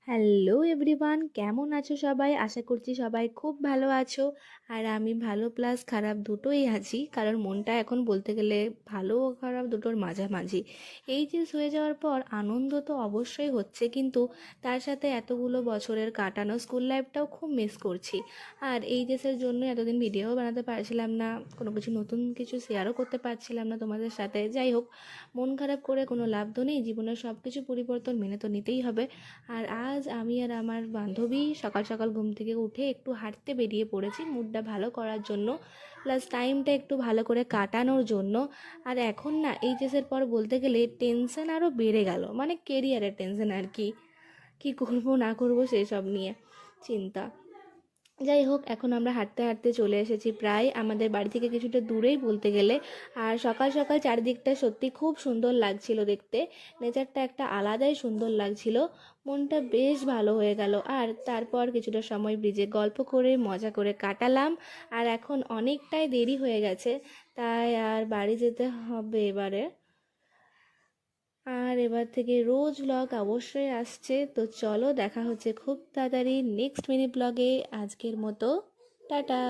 Hello everyone, কেমন আছো সবাই? আশা করছি সবাই খুব ভালো আছো। আর আমি ভালো প্লাস খারাপ দুটোই আছি, কারণ মনটা এখন বলতে গেলে ভালো ও খারাপ দুটোর মাঝামাঝি। এইচএস হয়ে যাওয়ার পর আনন্দ তো অবশ্যই হচ্ছে, কিন্তু তার সাথে এতগুলো বছরের কাটানো স্কুল লাইফটাও খুব মিস করছি। আর এইচএসের জন্য এতদিন ভিডিও বানাতে পারছিলাম না, কোনো কিছু নতুন কিছু শেয়ারও করতে পারছিলাম না তোমাদের সাথে। যাই হোক, মন খারাপ করে কোনো লাভ তো নেই, জীবনের সব কিছু পরিবর্তন মেনে তো নিতেই হবে। আর আজ আমি আর আমার বান্ধবী সকাল সকাল ঘুম থেকে উঠে একটু হাঁটতে বেরিয়ে পড়েছি মুডটা ভালো করার জন্য, প্লাস টাইমটা একটু ভালো করে কাটানোর জন্য। আর এখন না এইচএসের পর বলতে গেলে টেনশন আরও বেড়ে গেল, মানে কেরিয়ারের টেনশন আর কি। কী করবো না করবো সেসব নিয়ে চিন্তা। যাই হোক, এখন আমরা হাঁটতে হাঁটতে চলে এসেছি প্রায় আমাদের বাড়ি থেকে কিছুটা দূরেই বলতে গেলে। আর সকাল সকাল চারিদিকটা সত্যি খুব সুন্দর লাগছিল দেখতে, নেচারটা একটা আলাদাই সুন্দর লাগছিল। মনটা বেশ ভালো হয়ে গেল। আর তারপর কিছুটা সময় ব্রিজে গল্প করে মজা করে কাটালাম। আর এখন অনেকটাই দেরি হয়ে গেছে, তাই আর বাড়ি যেতে হবে এবারে। আর এবার থেকে রোজ ব্লগ অবশ্যই আসছে, তো চলো দেখা হচ্ছে খুব তাড়াতাড়ি নেক্সট মিনি ব্লগে। আজকের মতো টাটা।